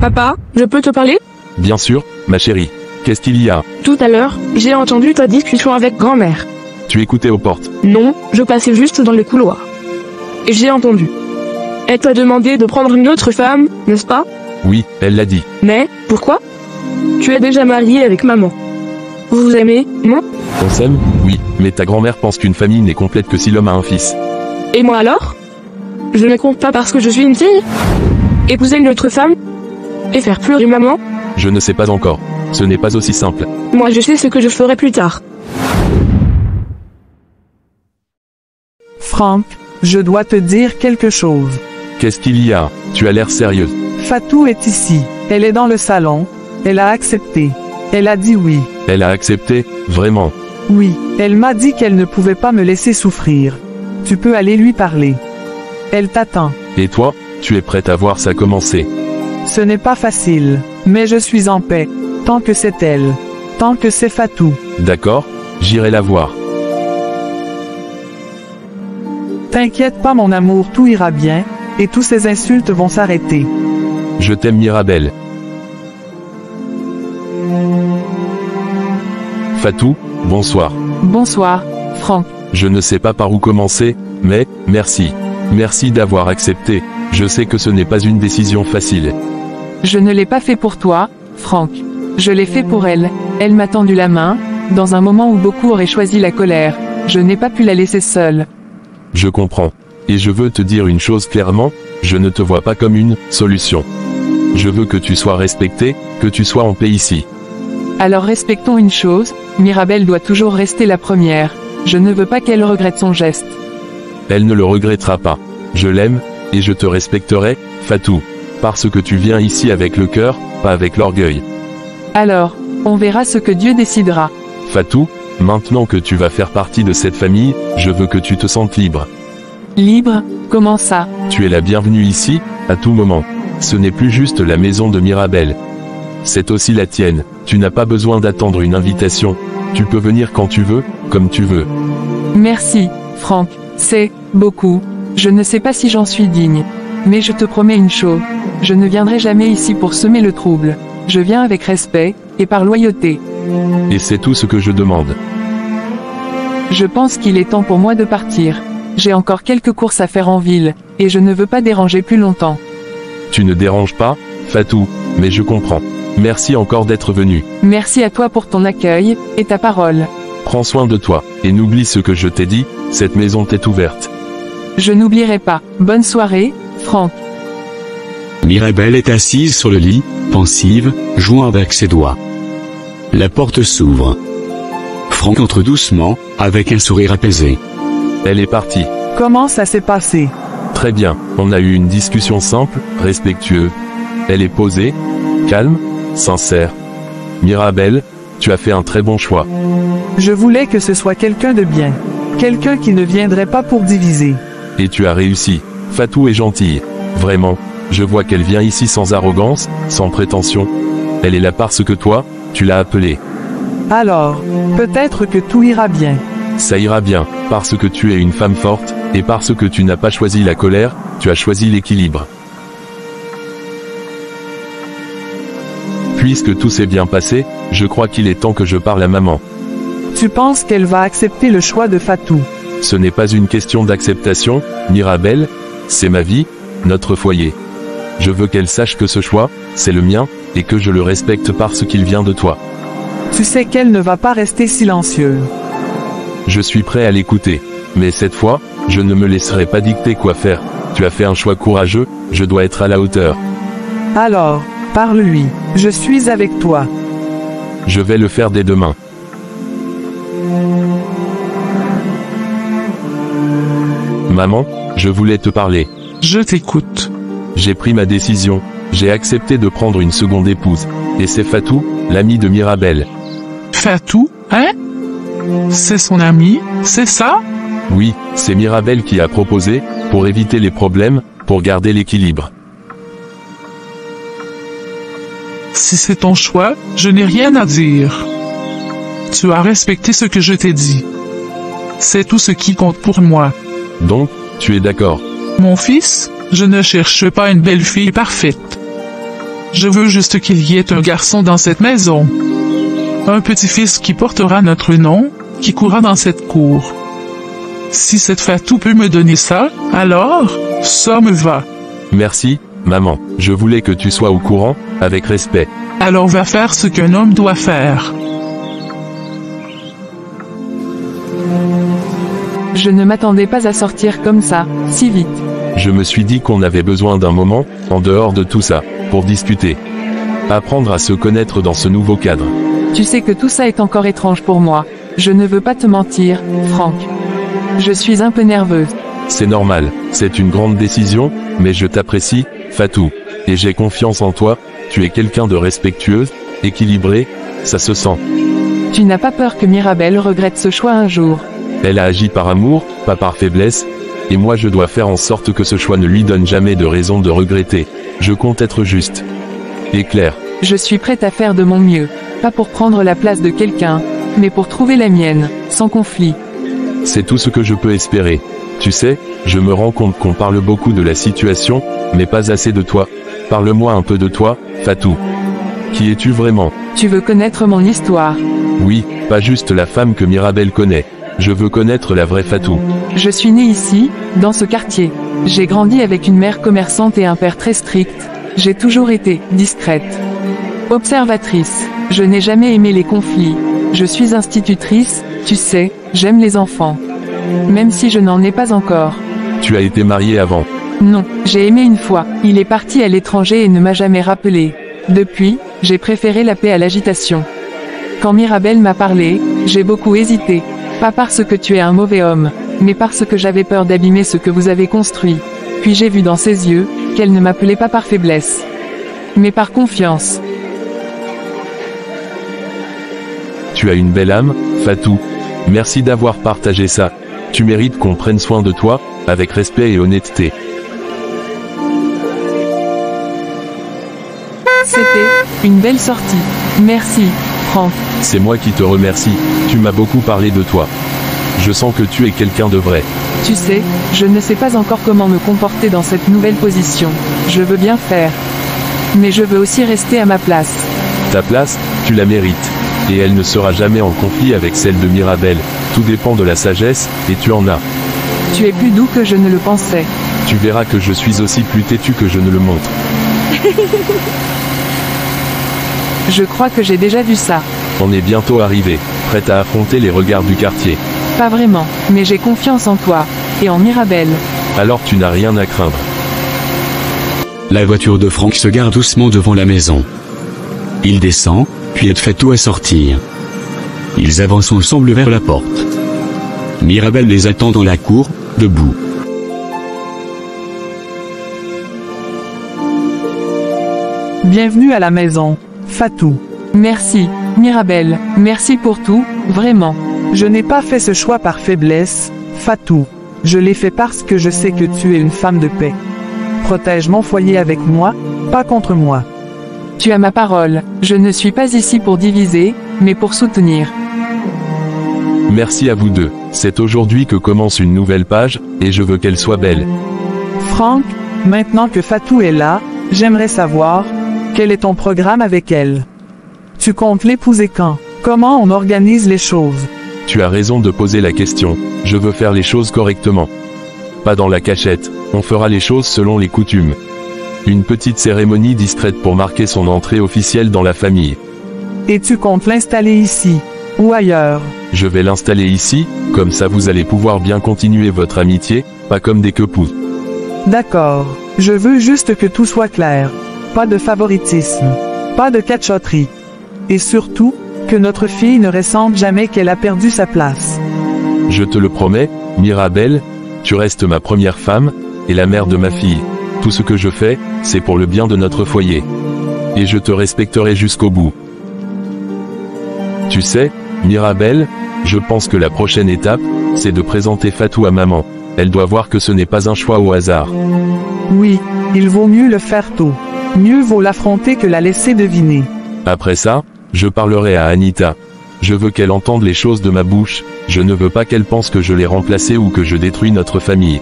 Papa, je peux te parler? Bien sûr, ma chérie. Qu'est-ce qu'il y a? Tout à l'heure, j'ai entendu ta discussion avec grand-mère. Tu écoutais aux portes? Non, je passais juste dans le couloir. Et j'ai entendu. Elle t'a demandé de prendre une autre femme, n'est-ce pas? Oui, elle l'a dit. Mais, pourquoi? Tu es déjà marié avec maman. Vous vous aimez, non? On s'aime? Oui, mais ta grand-mère pense qu'une famille n'est complète que si l'homme a un fils. Et moi alors? Je ne compte pas parce que je suis une fille? Épouser une autre femme? Et faire pleurer maman? Je ne sais pas encore. Ce n'est pas aussi simple. Moi je sais ce que je ferai plus tard. Franck, je dois te dire quelque chose. Qu'est-ce qu'il y a? Tu as l'air sérieuse. Fatou est ici. Elle est dans le salon. Elle a accepté. Elle a dit oui. Elle a accepté? Vraiment? Oui, elle m'a dit qu'elle ne pouvait pas me laisser souffrir. Tu peux aller lui parler. Elle t'attend. Et toi, tu es prête à voir ça commencer? Ce n'est pas facile, mais je suis en paix. Tant que c'est elle. Tant que c'est Fatou. D'accord, j'irai la voir. T'inquiète pas mon amour, tout ira bien, et tous ces insultes vont s'arrêter. Je t'aime Mirabel. Fatou, bonsoir. Bonsoir, Franck. Je ne sais pas par où commencer, mais, merci. Merci d'avoir accepté. Je sais que ce n'est pas une décision facile. Je ne l'ai pas fait pour toi, Franck. Je l'ai fait pour elle. Elle m'a tendu la main, dans un moment où beaucoup auraient choisi la colère. Je n'ai pas pu la laisser seule. Je comprends. Et je veux te dire une chose clairement, je ne te vois pas comme une solution. Je veux que tu sois respecté, que tu sois en paix ici. Alors respectons une chose, Mirabel doit toujours rester la première. Je ne veux pas qu'elle regrette son geste. Elle ne le regrettera pas. Je l'aime, et je te respecterai, Fatou. Parce que tu viens ici avec le cœur, pas avec l'orgueil. Alors, on verra ce que Dieu décidera. Fatou, maintenant que tu vas faire partie de cette famille, je veux que tu te sentes libre. Libre? Comment ça? Tu es la bienvenue ici, à tout moment. Ce n'est plus juste la maison de Mirabel. C'est aussi la tienne. Tu n'as pas besoin d'attendre une invitation. Tu peux venir quand tu veux, comme tu veux. Merci, Franck. C'est beaucoup. Je ne sais pas si j'en suis digne. Mais je te promets une chose. Je ne viendrai jamais ici pour semer le trouble. Je viens avec respect, et par loyauté. Et c'est tout ce que je demande. Je pense qu'il est temps pour moi de partir. J'ai encore quelques courses à faire en ville, et je ne veux pas déranger plus longtemps. Tu ne déranges pas, Fatou, mais je comprends. Merci encore d'être venu. Merci à toi pour ton accueil, et ta parole. Prends soin de toi, et n'oublie ce que je t'ai dit, cette maison t'est ouverte. Je n'oublierai pas. Bonne soirée, Franck. Mirabel est assise sur le lit, pensive, jouant avec ses doigts. La porte s'ouvre. Franck entre doucement, avec un sourire apaisé. Elle est partie. Comment ça s'est passé? Très bien, on a eu une discussion simple, respectueuse. Elle est posée, calme, sincère. Mirabel, tu as fait un très bon choix. Je voulais que ce soit quelqu'un de bien. Quelqu'un qui ne viendrait pas pour diviser. Et tu as réussi. Fatou est gentille. Vraiment, je vois qu'elle vient ici sans arrogance, sans prétention. Elle est là parce que toi, tu l'as appelée. Alors, peut-être que tout ira bien. Ça ira bien, parce que tu es une femme forte, et parce que tu n'as pas choisi la colère, tu as choisi l'équilibre. Puisque tout s'est bien passé, je crois qu'il est temps que je parle à maman. Tu penses qu'elle va accepter le choix de Fatou? Ce n'est pas une question d'acceptation, Mirabel, c'est ma vie, notre foyer. Je veux qu'elle sache que ce choix, c'est le mien, et que je le respecte parce qu'il vient de toi. Tu sais qu'elle ne va pas rester silencieuse. Je suis prêt à l'écouter. Mais cette fois, je ne me laisserai pas dicter quoi faire. Tu as fait un choix courageux, je dois être à la hauteur. Alors, parle-lui. Je suis avec toi. Je vais le faire dès demain. Maman, je voulais te parler. Je t'écoute. J'ai pris ma décision. J'ai accepté de prendre une seconde épouse. Et c'est Fatou, l'amie de Mirabel. Fatou, hein? C'est son ami, c'est ça? Oui, c'est Mirabel qui a proposé, pour éviter les problèmes, pour garder l'équilibre. Si c'est ton choix, je n'ai rien à dire. Tu as respecté ce que je t'ai dit. C'est tout ce qui compte pour moi. Donc, tu es d'accord? Mon fils, je ne cherche pas une belle fille parfaite. Je veux juste qu'il y ait un garçon dans cette maison. Un petit-fils qui portera notre nom, qui courra dans cette cour. Si cette Fatou peut me donner ça, alors, ça me va. Merci, maman. Je voulais que tu sois au courant, avec respect. Alors va faire ce qu'un homme doit faire. Je ne m'attendais pas à sortir comme ça, si vite. Je me suis dit qu'on avait besoin d'un moment, en dehors de tout ça, pour discuter. Apprendre à se connaître dans ce nouveau cadre. Tu sais que tout ça est encore étrange pour moi. Je ne veux pas te mentir, Franck. Je suis un peu nerveuse. C'est normal, c'est une grande décision, mais je t'apprécie, Fatou. Et j'ai confiance en toi, tu es quelqu'un de respectueux, équilibré, ça se sent. Tu n'as pas peur que Mirabel regrette ce choix un jour? Elle a agi par amour, pas par faiblesse, et moi je dois faire en sorte que ce choix ne lui donne jamais de raison de regretter. Je compte être juste et clair. Je suis prête à faire de mon mieux, pas pour prendre la place de quelqu'un, mais pour trouver la mienne, sans conflit. C'est tout ce que je peux espérer. Tu sais, je me rends compte qu'on parle beaucoup de la situation, mais pas assez de toi. Parle-moi un peu de toi, Fatou. Qui es-tu vraiment? Tu veux connaître mon histoire? Oui, pas juste la femme que Mirabel connaît. Je veux connaître la vraie Fatou. Je suis née ici, dans ce quartier. J'ai grandi avec une mère commerçante et un père très strict. J'ai toujours été discrète. Observatrice. Je n'ai jamais aimé les conflits. Je suis institutrice, tu sais, j'aime les enfants. Même si je n'en ai pas encore. Tu as été mariée avant? Non, j'ai aimé une fois. Il est parti à l'étranger et ne m'a jamais rappelé. Depuis, j'ai préféré la paix à l'agitation. Quand Mirabel m'a parlé, j'ai beaucoup hésité. Pas parce que tu es un mauvais homme, mais parce que j'avais peur d'abîmer ce que vous avez construit. Puis j'ai vu dans ses yeux, qu'elle ne m'appelait pas par faiblesse, mais par confiance. Tu as une belle âme, Fatou. Merci d'avoir partagé ça. Tu mérites qu'on prenne soin de toi, avec respect et honnêteté. C'était une belle sortie. Merci, Franck. C'est moi qui te remercie, tu m'as beaucoup parlé de toi. Je sens que tu es quelqu'un de vrai. Tu sais, je ne sais pas encore comment me comporter dans cette nouvelle position. Je veux bien faire. Mais je veux aussi rester à ma place. Ta place, tu la mérites. Et elle ne sera jamais en conflit avec celle de Mirabel. Tout dépend de la sagesse, et tu en as. Tu es plus doux que je ne le pensais. Tu verras que je suis aussi plus têtu que je ne le montre. Je crois que j'ai déjà vu ça. On est bientôt arrivé, prête à affronter les regards du quartier. Pas vraiment, mais j'ai confiance en toi. Et en Mirabel. Alors tu n'as rien à craindre. La voiture de Franck se gare doucement devant la maison. Il descend, puis aide Fatou à sortir. Ils avancent ensemble vers la porte. Mirabel les attend dans la cour, debout. Bienvenue à la maison, Fatou. Merci, Mirabel, merci pour tout, vraiment. Je n'ai pas fait ce choix par faiblesse, Fatou. Je l'ai fait parce que je sais que tu es une femme de paix. Protège mon foyer avec moi, pas contre moi. Tu as ma parole, je ne suis pas ici pour diviser, mais pour soutenir. Merci à vous deux. C'est aujourd'hui que commence une nouvelle page, et je veux qu'elle soit belle. Franck, maintenant que Fatou est là, j'aimerais savoir, quel est ton programme avec elle? Tu comptes l'épouser quand? Comment on organise les choses? Tu as raison de poser la question. Je veux faire les choses correctement. Pas dans la cachette, on fera les choses selon les coutumes. Une petite cérémonie discrète pour marquer son entrée officielle dans la famille. Et tu comptes l'installer ici, ou ailleurs? Je vais l'installer ici, comme ça vous allez pouvoir bien continuer votre amitié, pas comme des quepous. D'accord, je veux juste que tout soit clair. Pas de favoritisme, pas de cachotterie. Et surtout, que notre fille ne ressente jamais qu'elle a perdu sa place. Je te le promets, Mirabel, tu restes ma première femme, et la mère de ma fille. Tout ce que je fais, c'est pour le bien de notre foyer. Et je te respecterai jusqu'au bout. Tu sais, Mirabel, je pense que la prochaine étape, c'est de présenter Fatou à maman. Elle doit voir que ce n'est pas un choix au hasard. Oui, il vaut mieux le faire tôt. Mieux vaut l'affronter que la laisser deviner. Après ça, je parlerai à Anita. Je veux qu'elle entende les choses de ma bouche, je ne veux pas qu'elle pense que je l'ai remplacée ou que je détruis notre famille.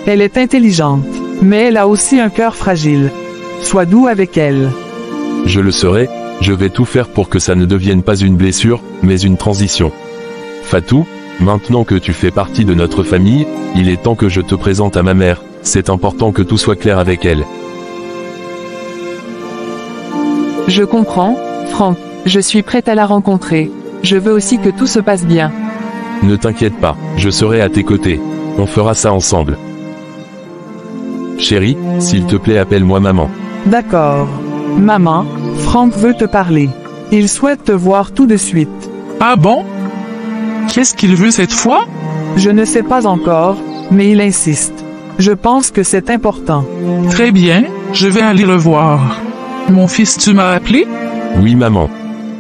Elle est intelligente, mais elle a aussi un cœur fragile. Sois doux avec elle. Je le serai, je vais tout faire pour que ça ne devienne pas une blessure, mais une transition. Fatou, maintenant que tu fais partie de notre famille, il est temps que je te présente à ma mère, c'est important que tout soit clair avec elle. Je comprends, Franck, je suis prête à la rencontrer. Je veux aussi que tout se passe bien. Ne t'inquiète pas, je serai à tes côtés. On fera ça ensemble. Chérie, s'il te plaît appelle-moi maman. D'accord. Maman, Franck veut te parler. Il souhaite te voir tout de suite. Ah bon? Qu'est-ce qu'il veut cette fois? Je ne sais pas encore, mais il insiste. Je pense que c'est important. Très bien, je vais aller le voir. Mon fils, tu m'as appelé? Oui maman.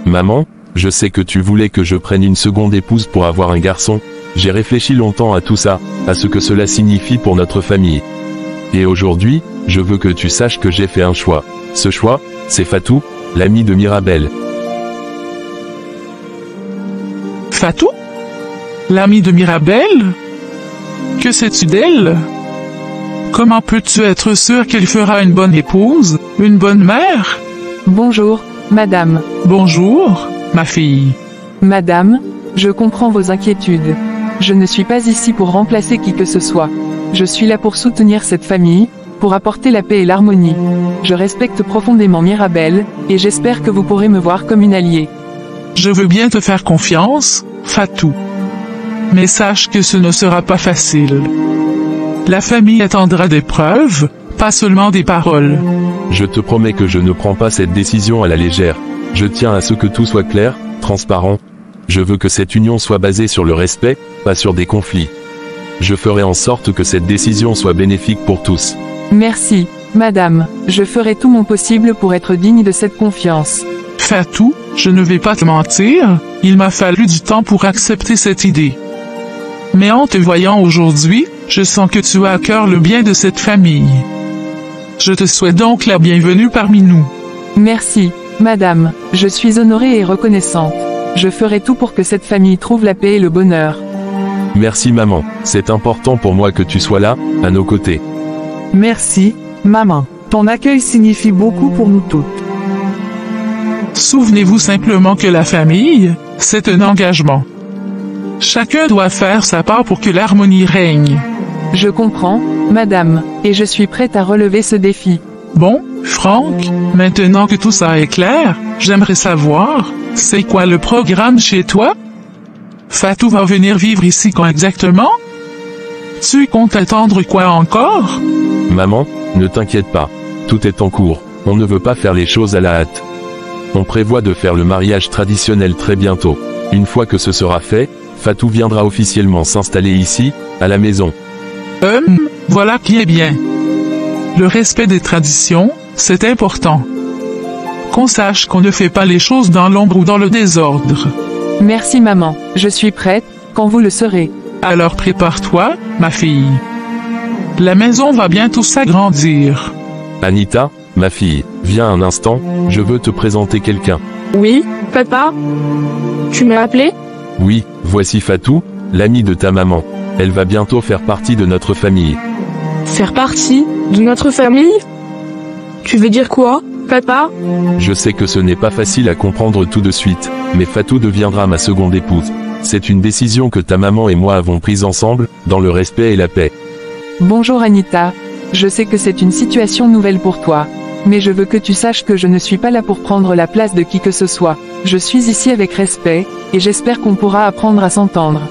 Maman, je sais que tu voulais que je prenne une seconde épouse pour avoir un garçon. J'ai réfléchi longtemps à tout ça, à ce que cela signifie pour notre famille. Et aujourd'hui, je veux que tu saches que j'ai fait un choix. Ce choix, c'est Fatou, l'ami de Mirabel. Fatou? L'ami de Mirabel? Que sais-tu d'elle? Comment peux-tu être sûr qu'elle fera une bonne épouse, une bonne mère? Bonjour, madame. Bonjour, ma fille. Madame, je comprends vos inquiétudes. Je ne suis pas ici pour remplacer qui que ce soit. Je suis là pour soutenir cette famille, pour apporter la paix et l'harmonie. Je respecte profondément Mirabel, et j'espère que vous pourrez me voir comme une alliée. Je veux bien te faire confiance, Fatou. Mais sache que ce ne sera pas facile. La famille attendra des preuves, pas seulement des paroles. Je te promets que je ne prends pas cette décision à la légère. Je tiens à ce que tout soit clair, transparent. Je veux que cette union soit basée sur le respect, pas sur des conflits. Je ferai en sorte que cette décision soit bénéfique pour tous. Merci, madame. Je ferai tout mon possible pour être digne de cette confiance. Fatou, je ne vais pas te mentir, il m'a fallu du temps pour accepter cette idée. Mais en te voyant aujourd'hui, je sens que tu as à cœur le bien de cette famille. Je te souhaite donc la bienvenue parmi nous. Merci, madame. Je suis honorée et reconnaissante. Je ferai tout pour que cette famille trouve la paix et le bonheur. Merci maman, c'est important pour moi que tu sois là, à nos côtés. Merci, maman. Ton accueil signifie beaucoup pour nous toutes. Souvenez-vous simplement que la famille, c'est un engagement. Chacun doit faire sa part pour que l'harmonie règne. Je comprends, madame, et je suis prête à relever ce défi. Bon, Franck, maintenant que tout ça est clair, j'aimerais savoir, c'est quoi le programme chez toi? Fatou va venir vivre ici quand exactement? Tu comptes attendre quoi encore? Maman, ne t'inquiète pas. Tout est en cours, on ne veut pas faire les choses à la hâte. On prévoit de faire le mariage traditionnel très bientôt. Une fois que ce sera fait, Fatou viendra officiellement s'installer ici, à la maison. Voilà qui est bien. Le respect des traditions, c'est important. Qu'on sache qu'on ne fait pas les choses dans l'ombre ou dans le désordre. Merci maman, je suis prête, quand vous le serez. Alors prépare-toi, ma fille. La maison va bientôt s'agrandir. Anita, ma fille, viens un instant, je veux te présenter quelqu'un. Oui, papa? Tu m'as appelé? Oui, voici Fatou, l'amie de ta maman. Elle va bientôt faire partie de notre famille. Faire partie de notre famille? Tu veux dire quoi, papa? Je sais que ce n'est pas facile à comprendre tout de suite, mais Fatou deviendra ma seconde épouse. C'est une décision que ta maman et moi avons prise ensemble, dans le respect et la paix. Bonjour Anita. Je sais que c'est une situation nouvelle pour toi. Mais je veux que tu saches que je ne suis pas là pour prendre la place de qui que ce soit. Je suis ici avec respect, et j'espère qu'on pourra apprendre à s'entendre.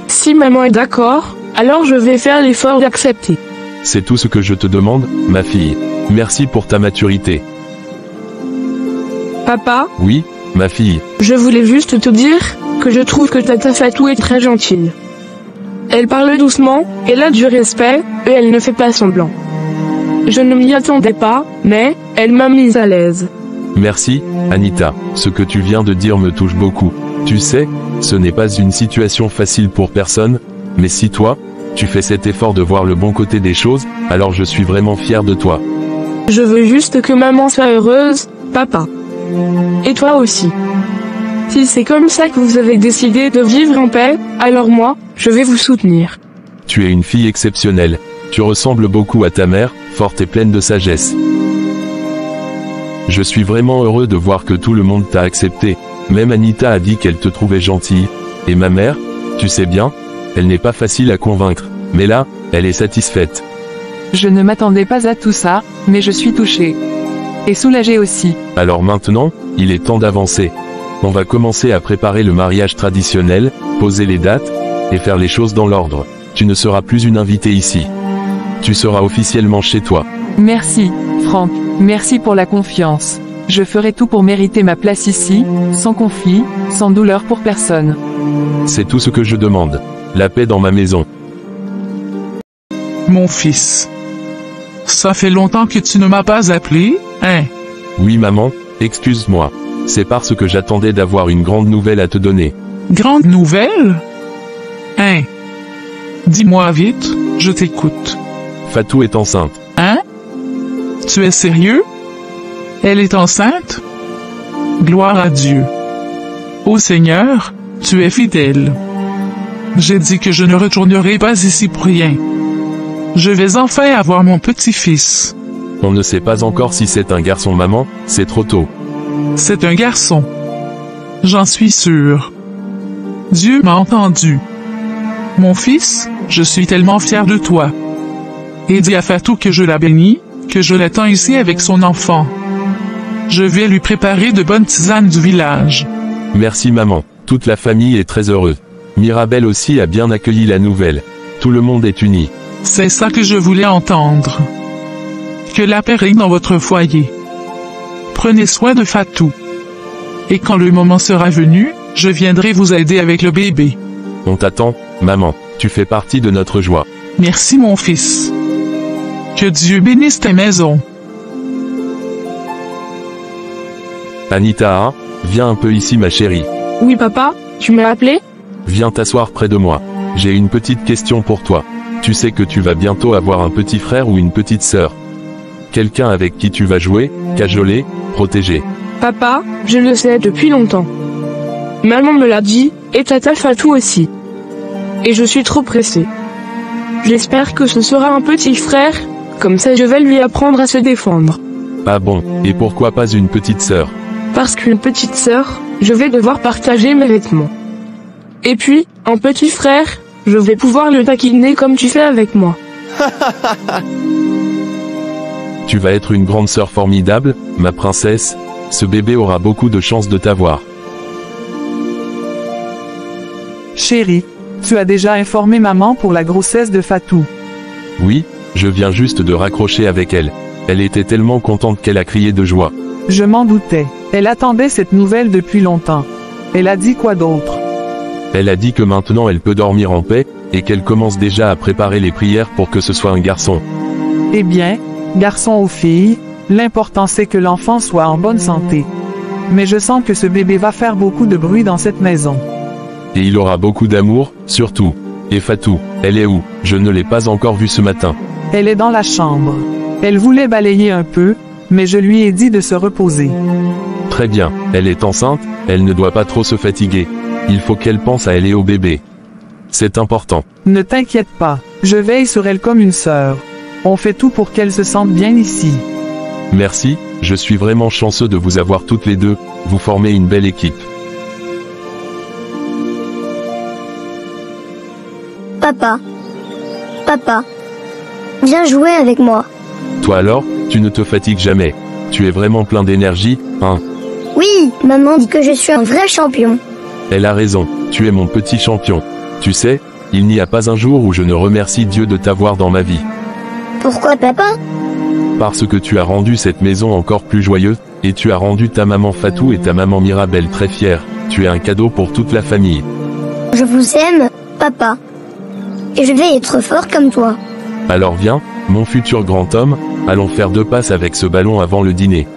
Si maman est d'accord, alors je vais faire l'effort d'accepter. C'est tout ce que je te demande, ma fille. Merci pour ta maturité. Papa, Oui, ma fille. je voulais juste te dire que je trouve que Tata Fatou est très gentille. Elle parle doucement, elle a du respect, et elle ne fait pas semblant. Je ne m'y attendais pas, mais elle m'a mise à l'aise. Merci, Anita. Ce que tu viens de dire me touche beaucoup. Tu sais, ce n'est pas une situation facile pour personne, mais si toi, tu fais cet effort de voir le bon côté des choses, alors je suis vraiment fier de toi. Je veux juste que maman soit heureuse, papa. Et toi aussi. Si c'est comme ça que vous avez décidé de vivre en paix, alors moi, je vais vous soutenir. Tu es une fille exceptionnelle. Tu ressembles beaucoup à ta mère, forte et pleine de sagesse. Je suis vraiment heureux de voir que tout le monde t'a accepté. Même Anita a dit qu'elle te trouvait gentille. Et ma mère, tu sais bien, elle n'est pas facile à convaincre. Mais là, elle est satisfaite. Je ne m'attendais pas à tout ça, mais je suis touchée. Et soulagée aussi. Alors maintenant, il est temps d'avancer. On va commencer à préparer le mariage traditionnel, poser les dates, et faire les choses dans l'ordre. Tu ne seras plus une invitée ici. Tu seras officiellement chez toi. Merci, Franck. Merci pour la confiance. Je ferai tout pour mériter ma place ici, sans conflit, sans douleur pour personne. C'est tout ce que je demande. La paix dans ma maison. Mon fils. Ça fait longtemps que tu ne m'as pas appelé, hein? Oui maman, excuse-moi. C'est parce que j'attendais d'avoir une grande nouvelle à te donner. Grande nouvelle? Hein? Dis-moi vite, je t'écoute. Fatou est enceinte. Hein? Tu es sérieux? Elle est enceinte? Gloire à Dieu. Ô Seigneur, tu es fidèle. J'ai dit que je ne retournerai pas ici pour rien. Je vais enfin avoir mon petit-fils. On ne sait pas encore si c'est un garçon maman, c'est trop tôt. C'est un garçon. J'en suis sûr. Dieu m'a entendu. Mon fils, je suis tellement fier de toi. Et dis à Fatou que je la bénis, que je l'attends ici avec son enfant. Je vais lui préparer de bonnes tisanes du village. Merci maman, toute la famille est très heureuse. Mirabel aussi a bien accueilli la nouvelle. Tout le monde est uni. C'est ça que je voulais entendre. Que la paix règne dans votre foyer. Prenez soin de Fatou. Et quand le moment sera venu, je viendrai vous aider avec le bébé. On t'attend, maman, tu fais partie de notre joie. Merci mon fils. Que Dieu bénisse ta maison. Anita, viens un peu ici ma chérie. Oui papa, tu m'as appelé? Viens t'asseoir près de moi. J'ai une petite question pour toi. Tu sais que tu vas bientôt avoir un petit frère ou une petite sœur. Quelqu'un avec qui tu vas jouer, cajoler, protéger. Papa, je le sais depuis longtemps. Maman me l'a dit, et tata Fatou aussi. Et je suis trop pressée. J'espère que ce sera un petit frère, comme ça je vais lui apprendre à se défendre. Ah bon, et pourquoi pas une petite sœur? Parce qu'une petite sœur, je vais devoir partager mes vêtements. Et puis, un petit frère, je vais pouvoir le taquiner comme tu fais avec moi. Tu vas être une grande sœur formidable, ma princesse. Ce bébé aura beaucoup de chance de t'avoir. Chérie, tu as déjà informé maman pour la grossesse de Fatou. Oui, je viens juste de raccrocher avec elle. Elle était tellement contente qu'elle a crié de joie. Je m'en doutais. Elle attendait cette nouvelle depuis longtemps. Elle a dit quoi d'autre? Elle a dit que maintenant elle peut dormir en paix, et qu'elle commence déjà à préparer les prières pour que ce soit un garçon. Eh bien, garçon ou fille, l'important c'est que l'enfant soit en bonne santé. Mais je sens que ce bébé va faire beaucoup de bruit dans cette maison. Et il aura beaucoup d'amour, surtout. Et Fatou, elle est où? Je ne l'ai pas encore vue ce matin. Elle est dans la chambre. Elle voulait balayer un peu, mais je lui ai dit de se reposer. Très bien, elle est enceinte, elle ne doit pas trop se fatiguer. Il faut qu'elle pense à elle et au bébé. C'est important. Ne t'inquiète pas, je veille sur elle comme une sœur. On fait tout pour qu'elle se sente bien ici. Merci, je suis vraiment chanceux de vous avoir toutes les deux, vous formez une belle équipe. Papa. Papa. Viens jouer avec moi. Toi alors, tu ne te fatigues jamais. Tu es vraiment plein d'énergie, hein? Oui, maman dit que je suis un vrai champion. Elle a raison, tu es mon petit champion. Tu sais, il n'y a pas un jour où je ne remercie Dieu de t'avoir dans ma vie. Pourquoi papa? Parce que tu as rendu cette maison encore plus joyeuse, et tu as rendu ta maman Fatou et ta maman Mirabel très fières. Tu es un cadeau pour toute la famille. Je vous aime, papa. Et je vais être fort comme toi. Alors viens, mon futur grand homme, allons faire 2 passes avec ce ballon avant le dîner.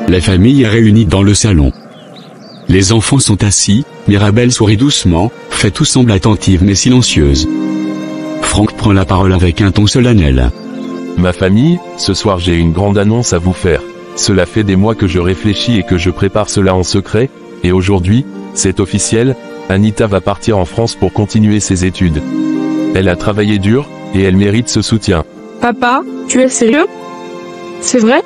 La famille est réunie dans le salon. Les enfants sont assis, Mirabel sourit doucement, Fatou semble attentive mais silencieuse. Franck prend la parole avec un ton solennel. Ma famille, ce soir j'ai une grande annonce à vous faire. Cela fait des mois que je réfléchis et que je prépare cela en secret, et aujourd'hui, c'est officiel, Anita va partir en France pour continuer ses études. Elle a travaillé dur, et elle mérite ce soutien. Papa, tu es sérieux? C'est vrai?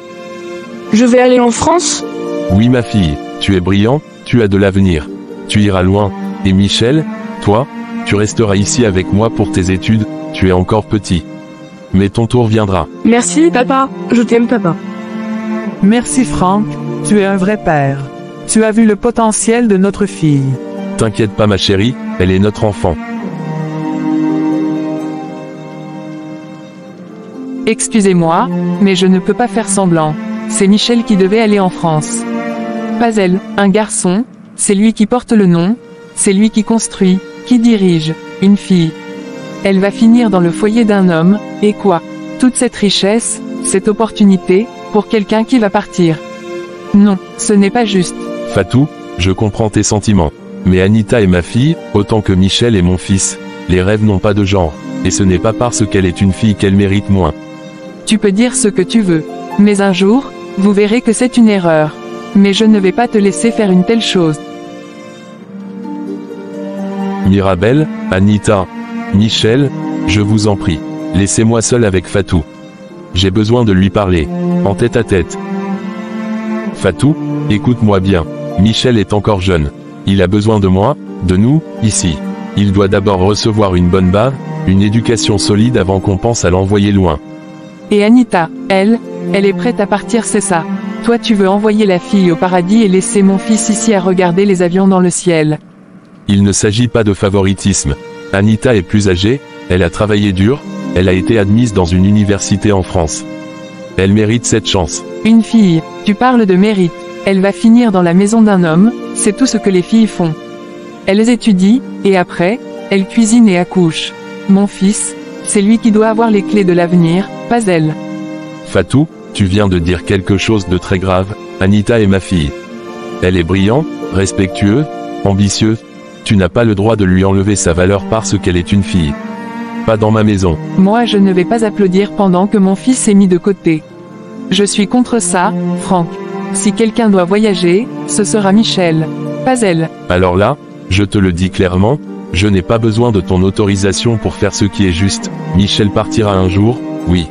Je vais aller en France? Oui ma fille, tu es brillant, tu as de l'avenir. Tu iras loin. Et Michel, toi, tu resteras ici avec moi pour tes études, tu es encore petit. Mais ton tour viendra. Merci papa, je t'aime papa. Merci Franck, tu es un vrai père. Tu as vu le potentiel de notre fille. T'inquiète pas ma chérie, elle est notre enfant. Excusez-moi, mais je ne peux pas faire semblant. C'est Michel qui devait aller en France. Pas elle, un garçon, c'est lui qui porte le nom, c'est lui qui construit, qui dirige, une fille. Elle va finir dans le foyer d'un homme, et quoi? Toute cette richesse, cette opportunité, pour quelqu'un qui va partir. Non, ce n'est pas juste. Fatou, je comprends tes sentiments. Mais Anita est ma fille, autant que Michel est mon fils. Les rêves n'ont pas de genre, et ce n'est pas parce qu'elle est une fille qu'elle mérite moins. Tu peux dire ce que tu veux. Mais un jour, vous verrez que c'est une erreur. Mais je ne vais pas te laisser faire une telle chose. Mirabel, Anita, Michel, je vous en prie, laissez-moi seul avec Fatou. J'ai besoin de lui parler, en tête à tête. Fatou, écoute-moi bien, Michel est encore jeune. Il a besoin de moi, de nous, ici. Il doit d'abord recevoir une bonne base, une éducation solide avant qu'on pense à l'envoyer loin. Et Anita, elle est prête à partir, c'est ça. Toi tu veux envoyer la fille au paradis et laisser mon fils ici à regarder les avions dans le ciel. Il ne s'agit pas de favoritisme. Anita est plus âgée, elle a travaillé dur, elle a été admise dans une université en France. Elle mérite cette chance. Une fille, tu parles de mérite. Elle va finir dans la maison d'un homme, c'est tout ce que les filles font. Elles étudient, et après, elles cuisinent et accouchent. Mon fils, c'est lui qui doit avoir les clés de l'avenir, pas elle. Fatou, tu viens de dire quelque chose de très grave, Anita est ma fille. Elle est brillante, respectueuse, ambitieuse. Tu n'as pas le droit de lui enlever sa valeur parce qu'elle est une fille. Pas dans ma maison. Moi je ne vais pas applaudir pendant que mon fils est mis de côté. Je suis contre ça, Franck. Si quelqu'un doit voyager, ce sera Michel, pas elle. Alors là, je te le dis clairement, je n'ai pas besoin de ton autorisation pour faire ce qui est juste. Michel partira un jour, oui.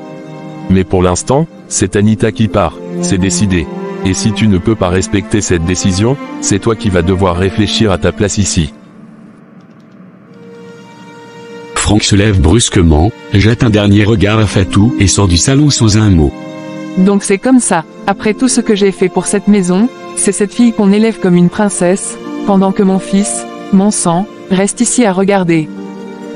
Mais pour l'instant, c'est Anita qui part, c'est décidé. Et si tu ne peux pas respecter cette décision, c'est toi qui vas devoir réfléchir à ta place ici. Franck se lève brusquement, jette un dernier regard à Fatou et sort du salon sans un mot. Donc c'est comme ça, après tout ce que j'ai fait pour cette maison, c'est cette fille qu'on élève comme une princesse, pendant que mon fils, mon sang, reste ici à regarder.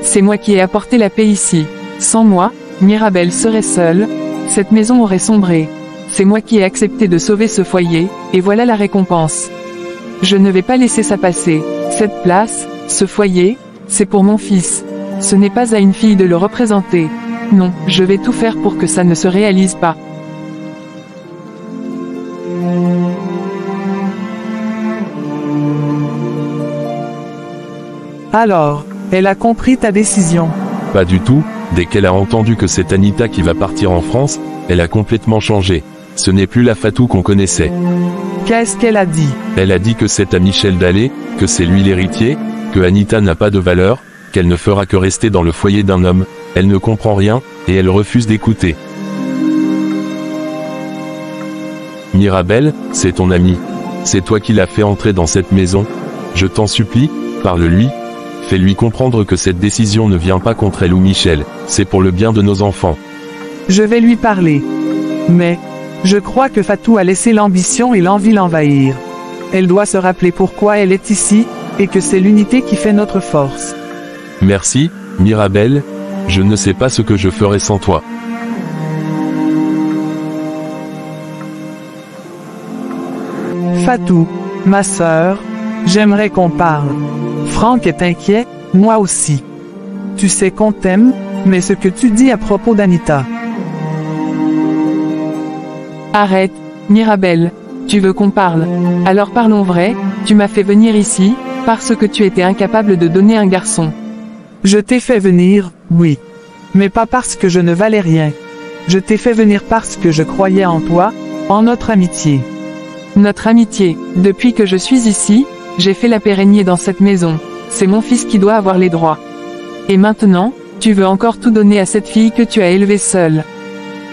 C'est moi qui ai apporté la paix ici. Sans moi, Mirabel serait seule, cette maison aurait sombré. C'est moi qui ai accepté de sauver ce foyer, et voilà la récompense. Je ne vais pas laisser ça passer. Cette place, ce foyer, c'est pour mon fils. Ce n'est pas à une fille de le représenter. Non, je vais tout faire pour que ça ne se réalise pas. Alors, elle a compris ta décision. Pas du tout, dès qu'elle a entendu que c'est Anita qui va partir en France, elle a complètement changé. Ce n'est plus la Fatou qu'on connaissait. Qu'est-ce qu'elle a dit? Elle a dit que c'est à Michel d'aller, que c'est lui l'héritier, que Anita n'a pas de valeur, qu'elle ne fera que rester dans le foyer d'un homme. Elle ne comprend rien, et elle refuse d'écouter. Mirabel, c'est ton ami. C'est toi qui l'as fait entrer dans cette maison. Je t'en supplie, parle-lui. Fais-lui comprendre que cette décision ne vient pas contre elle ou Michel, c'est pour le bien de nos enfants. Je vais lui parler. Mais, je crois que Fatou a laissé l'ambition et l'envie l'envahir. Elle doit se rappeler pourquoi elle est ici, et que c'est l'unité qui fait notre force. Merci, Mirabel. Je ne sais pas ce que je ferais sans toi. Fatou, ma sœur, j'aimerais qu'on parle. Franck est inquiet, moi aussi. Tu sais qu'on t'aime, mais ce que tu dis à propos d'Anita. Arrête, Mirabel. Tu veux qu'on parle? Alors parlons vrai, tu m'as fait venir ici, parce que tu étais incapable de donner un garçon. Je t'ai fait venir, oui. Mais pas parce que je ne valais rien. Je t'ai fait venir parce que je croyais en toi, en notre amitié. Notre amitié, depuis que je suis ici, j'ai fait la paix régner dans cette maison. C'est mon fils qui doit avoir les droits. Et maintenant, Tu veux encore tout donner à cette fille que tu as élevée seule.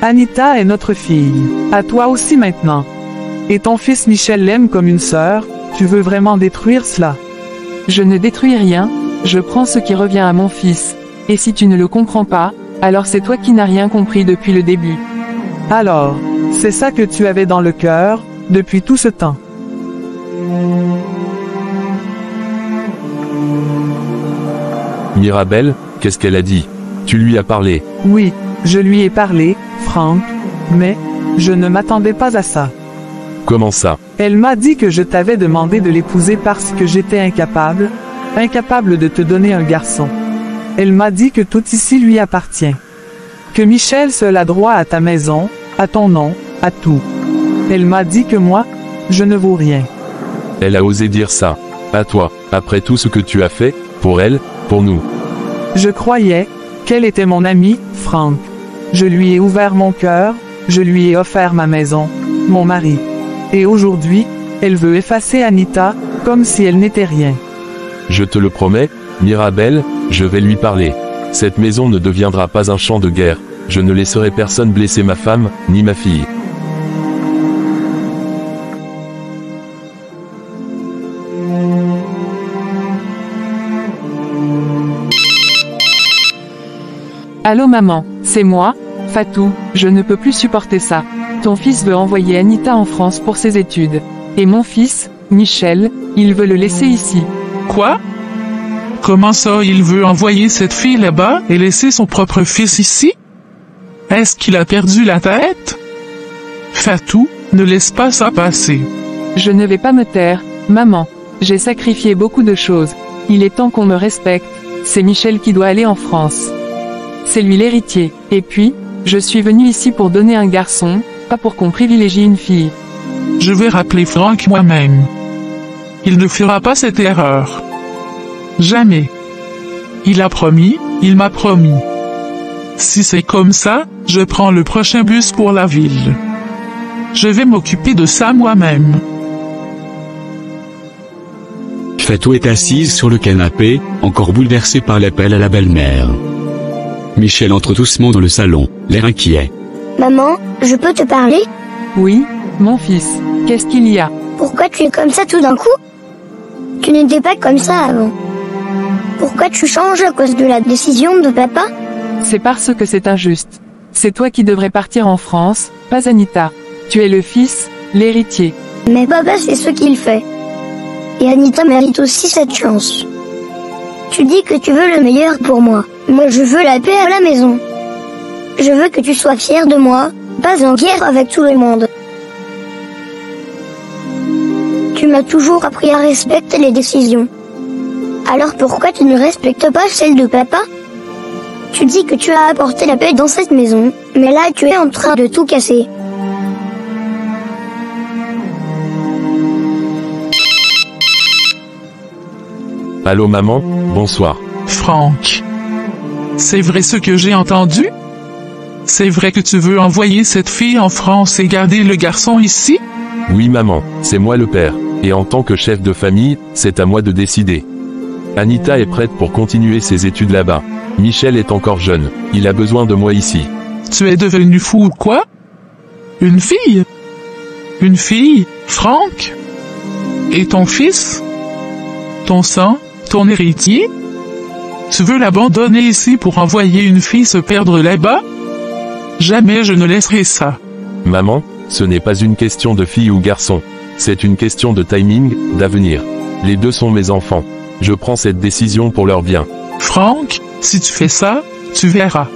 Anita est notre fille. À toi aussi maintenant. Et ton fils Michel l'aime comme une sœur, tu veux vraiment détruire cela? Je ne détruis rien, je prends ce qui revient à mon fils. Et si tu ne le comprends pas, alors c'est toi qui n'as rien compris depuis le début. Alors, c'est ça que tu avais dans le cœur, depuis tout ce temps. Mirabel, qu'est-ce qu'elle a dit? Tu lui as parlé? Oui, je lui ai parlé, Frank, mais je ne m'attendais pas à ça. Comment ça? Elle m'a dit que je t'avais demandé de l'épouser parce que j'étais incapable de te donner un garçon. Elle m'a dit que tout ici lui appartient. Que Michel seul a droit à ta maison, à ton nom, à tout. Elle m'a dit que moi, je ne vaux rien. Elle a osé dire ça. À toi, après tout ce que tu as fait, pour elle, pour nous. Je croyais qu'elle était mon amie, Frank. Je lui ai ouvert mon cœur, je lui ai offert ma maison, mon mari. Et aujourd'hui, elle veut effacer Anita, comme si elle n'était rien. Je te le promets, Mirabel, je vais lui parler. Cette maison ne deviendra pas un champ de guerre. Je ne laisserai personne blesser ma femme, ni ma fille. Allô maman, c'est moi, Fatou, je ne peux plus supporter ça. Ton fils veut envoyer Anita en France pour ses études. Et mon fils, Michel, il veut le laisser ici. Quoi? Comment ça il veut envoyer cette fille là-bas et laisser son propre fils ici? Est-ce qu'il a perdu la tête? Fatou, ne laisse pas ça passer. Je ne vais pas me taire, maman. J'ai sacrifié beaucoup de choses. Il est temps qu'on me respecte. C'est Michel qui doit aller en France. C'est lui l'héritier. Et puis, je suis venue ici pour donner un garçon, pas pour qu'on privilégie une fille. Je vais rappeler Frank moi-même. Il ne fera pas cette erreur. Jamais. Il a promis, il m'a promis. Si c'est comme ça, je prends le prochain bus pour la ville. Je vais m'occuper de ça moi-même. Fatou est assise sur le canapé, encore bouleversée par l'appel à la belle-mère. Michel entre doucement dans le salon, l'air inquiet. Maman, je peux te parler? Oui, mon fils, qu'est-ce qu'il y a? Pourquoi tu es comme ça tout d'un coup? Tu n'étais pas comme ça avant. Pourquoi tu changes à cause de la décision de papa? C'est parce que c'est injuste. C'est toi qui devrais partir en France, pas Anita. Tu es le fils, l'héritier. Mais papa sait ce qu'il fait. Et Anita mérite aussi cette chance. Tu dis que tu veux le meilleur pour moi. Moi je veux la paix à la maison. Je veux que tu sois fier de moi, pas en guerre avec tout le monde. Tu m'as toujours appris à respecter les décisions. Alors pourquoi tu ne respectes pas celle de papa? Tu dis que tu as apporté la paix dans cette maison, mais là tu es en train de tout casser. Allô maman, bonsoir. Frank. C'est vrai ce que j'ai entendu? C'est vrai que tu veux envoyer cette fille en France et garder le garçon ici? Oui maman, c'est moi le père. Et en tant que chef de famille, c'est à moi de décider. Anita est prête pour continuer ses études là-bas. Michel est encore jeune, il a besoin de moi ici. Tu es devenu fou ou quoi? Une fille? Une fille, Frank? Et ton fils? Ton sang? Ton héritier? Tu veux l'abandonner ici pour envoyer une fille se perdre là-bas? Jamais je ne laisserai ça. Maman, ce n'est pas une question de fille ou garçon. C'est une question de timing, d'avenir. Les deux sont mes enfants. Je prends cette décision pour leur bien. Frank, si tu fais ça, tu verras.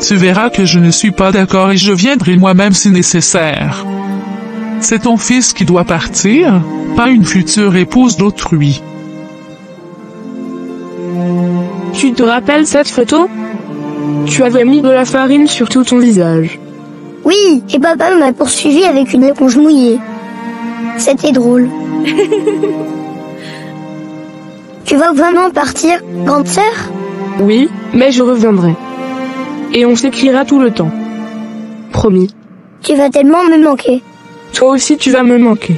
Tu verras que je ne suis pas d'accord et je viendrai moi-même si nécessaire. C'est ton fils qui doit partir, pas une future épouse d'autrui. Tu te rappelles cette photo? Tu avais mis de la farine sur tout ton visage. Oui, et papa m'a poursuivi avec une éponge mouillée. C'était drôle. Tu vas vraiment partir, grande sœur? Oui, mais je reviendrai. Et on s'écrira tout le temps. Promis. Tu vas tellement me manquer. Toi aussi tu vas me manquer.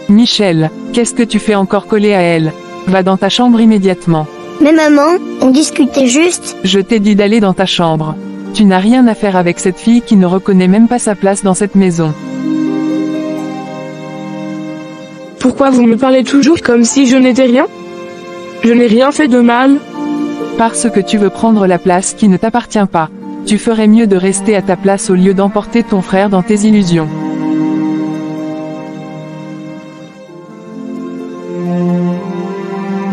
Michel, qu'est-ce que tu fais encore collé à elle? Va dans ta chambre immédiatement. Mais maman, on discutait juste. Je t'ai dit d'aller dans ta chambre. Tu n'as rien à faire avec cette fille qui ne reconnaît même pas sa place dans cette maison. Pourquoi vous me parlez toujours comme si je n'étais rien? Je n'ai rien fait de mal. Parce que tu veux prendre la place qui ne t'appartient pas. Tu ferais mieux de rester à ta place au lieu d'emporter ton frère dans tes illusions.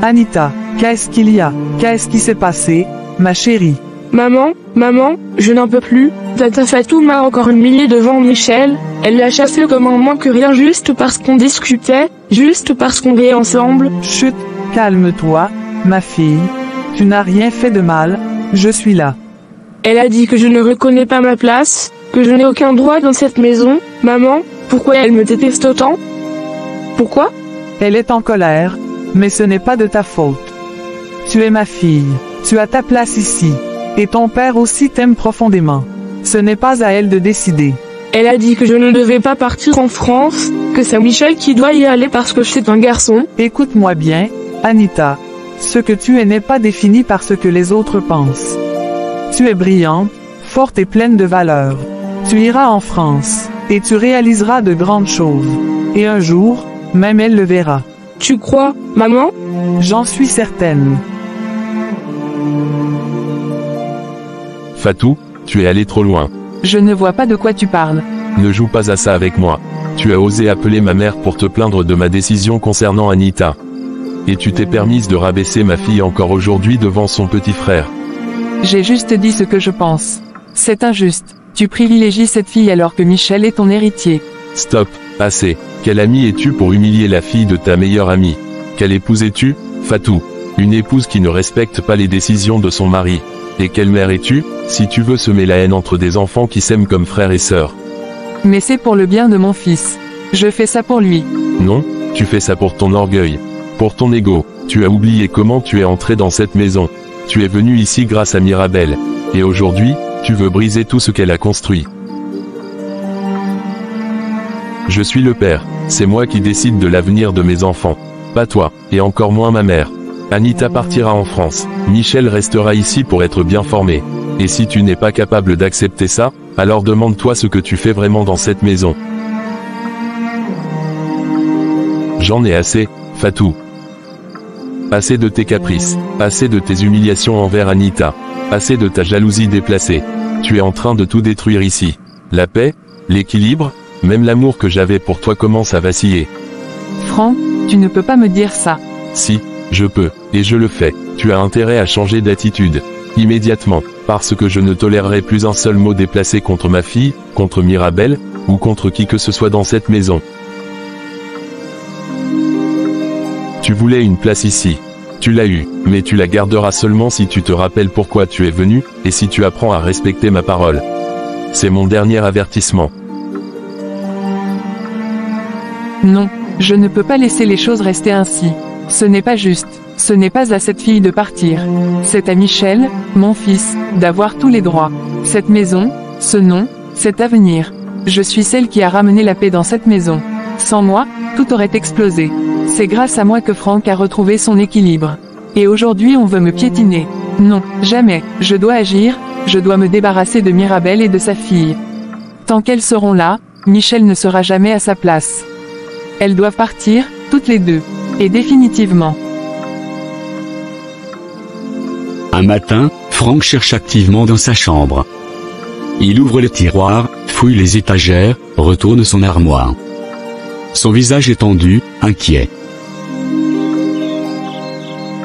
Anita, qu'est-ce qu'il y a? Qu'est-ce qui s'est passé, ma chérie? Maman, je n'en peux plus. Tata Fatou m'a encore humilié devant Michel. Elle l'a chassé comme un moins que rien juste parce qu'on discutait, juste parce qu'on riait ensemble. Chut, calme-toi, ma fille. Tu n'as rien fait de mal, je suis là. Elle a dit que je ne reconnais pas ma place, que je n'ai aucun droit dans cette maison. Maman, pourquoi elle me déteste autant? Pourquoi? Elle est en colère, mais ce n'est pas de ta faute. Tu es ma fille, tu as ta place ici. Et ton père aussi t'aime profondément. Ce n'est pas à elle de décider. Elle a dit que je ne devais pas partir en France, que c'est Michel qui doit y aller parce que c'est un garçon. Écoute-moi bien, Anita. Ce que tu es n'est pas défini par ce que les autres pensent. Tu es brillante, forte et pleine de valeur. Tu iras en France, et tu réaliseras de grandes choses. Et un jour, même elle le verra. Tu crois, maman? J'en suis certaine. Fatou, tu es allé trop loin. Je ne vois pas de quoi tu parles. Ne joue pas à ça avec moi. Tu as osé appeler ma mère pour te plaindre de ma décision concernant Anita. Et tu t'es permise de rabaisser ma fille encore aujourd'hui devant son petit frère. J'ai juste dit ce que je pense. C'est injuste. Tu privilégies cette fille alors que Michel est ton héritier. Stop, assez. Quel ami es-tu pour humilier la fille de ta meilleure amie? Quelle épouse es-tu, Fatou? Une épouse qui ne respecte pas les décisions de son mari. Et quelle mère es-tu, si tu veux semer la haine entre des enfants qui s'aiment comme frères et sœurs? Mais c'est pour le bien de mon fils. Je fais ça pour lui. Non, tu fais ça pour ton orgueil. Pour ton ego. Tu as oublié comment tu es entré dans cette maison. Tu es venu ici grâce à Mirabelle. Et aujourd'hui, tu veux briser tout ce qu'elle a construit. Je suis le père. C'est moi qui décide de l'avenir de mes enfants. Pas toi, et encore moins ma mère. Anita partira en France. Michel restera ici pour être bien formé. Et si tu n'es pas capable d'accepter ça, alors demande-toi ce que tu fais vraiment dans cette maison. J'en ai assez, Fatou. Assez de tes caprices, assez de tes humiliations envers Anita, assez de ta jalousie déplacée. Tu es en train de tout détruire ici. La paix, l'équilibre, même l'amour que j'avais pour toi commence à vaciller. Franck, tu ne peux pas me dire ça. Si, je peux, et je le fais. Tu as intérêt à changer d'attitude. Immédiatement, parce que je ne tolérerai plus un seul mot déplacé contre ma fille, contre Mirabelle, ou contre qui que ce soit dans cette maison. Tu voulais une place ici. Tu l'as eue, mais tu la garderas seulement si tu te rappelles pourquoi tu es venu, et si tu apprends à respecter ma parole. C'est mon dernier avertissement. Non, je ne peux pas laisser les choses rester ainsi. Ce n'est pas juste. Ce n'est pas à cette fille de partir. C'est à Michel, mon fils, d'avoir tous les droits. Cette maison, ce nom, cet avenir. Je suis celle qui a ramené la paix dans cette maison. Sans moi, tout aurait explosé. C'est grâce à moi que Franck a retrouvé son équilibre. Et aujourd'hui on veut me piétiner. Non, jamais. Je dois agir, je dois me débarrasser de Mirabelle et de sa fille. Tant qu'elles seront là, Michel ne sera jamais à sa place. Elles doivent partir, toutes les deux. Et définitivement. Un matin, Franck cherche activement dans sa chambre. Il ouvre les tiroirs, fouille les étagères, retourne son armoire. Son visage est tendu, inquiet.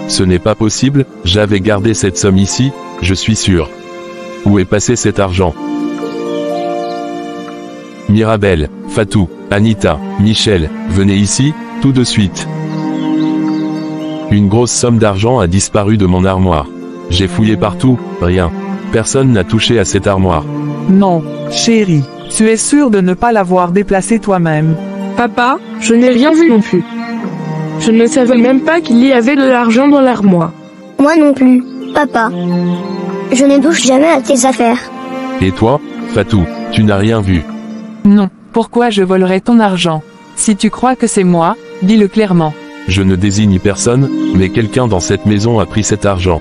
Ce n'est pas possible, j'avais gardé cette somme ici, je suis sûr. Où est passé cet argent? Mirabelle, Fatou, Anita, Michel, venez ici, tout de suite. Une grosse somme d'argent a disparu de mon armoire. J'ai fouillé partout, rien. Personne n'a touché à cette armoire. Non, chérie, tu es sûr de ne pas l'avoir déplacée toi-même? Papa, je n'ai rien vu non plus. Je ne savais même pas qu'il y avait de l'argent dans l'armoire. Moi non plus, papa. Je ne touche jamais à tes affaires. Et toi, Fatou, tu n'as rien vu? Non, pourquoi je volerais ton argent? Si tu crois que c'est moi, dis-le clairement. Je ne désigne personne, mais quelqu'un dans cette maison a pris cet argent.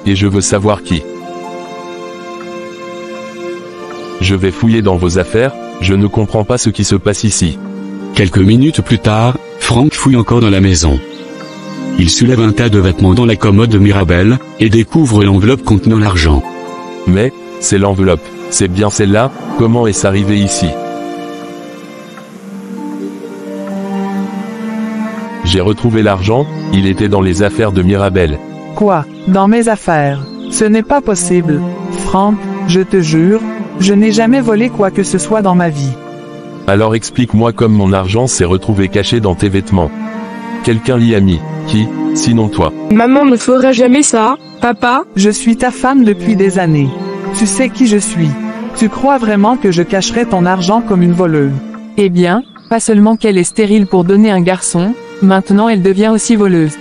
Et je veux savoir qui. Je vais fouiller dans vos affaires, je ne comprends pas ce qui se passe ici. Quelques minutes plus tard, Frank fouille encore dans la maison. Il soulève un tas de vêtements dans la commode de Mirabel, et découvre l'enveloppe contenant l'argent. Mais, c'est l'enveloppe, c'est bien celle-là, comment est-ce arrivé ici? J'ai retrouvé l'argent, il était dans les affaires de Mirabel. Quoi? Dans mes affaires? Ce n'est pas possible. Frank, je te jure, je n'ai jamais volé quoi que ce soit dans ma vie. Alors explique-moi comment mon argent s'est retrouvé caché dans tes vêtements. Quelqu'un l'y a mis. Qui, sinon toi? Maman ne fera jamais ça, papa. Je suis ta femme depuis des années. Tu sais qui je suis. Tu crois vraiment que je cacherais ton argent comme une voleuse? Eh bien, pas seulement qu'elle est stérile pour donner un garçon, maintenant elle devient aussi voleuse.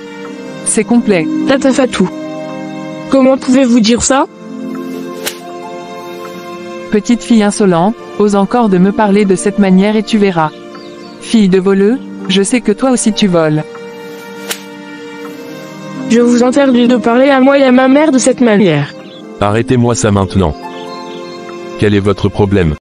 C'est complet. Tata Fatou. Comment pouvez-vous dire ça? Petite fille insolente, ose encore de me parler de cette manière et tu verras. Fille de voleux, je sais que toi aussi tu voles. Je vous interdis de parler à moi et à ma mère de cette manière. Arrêtez-moi ça maintenant. Quel est votre problème?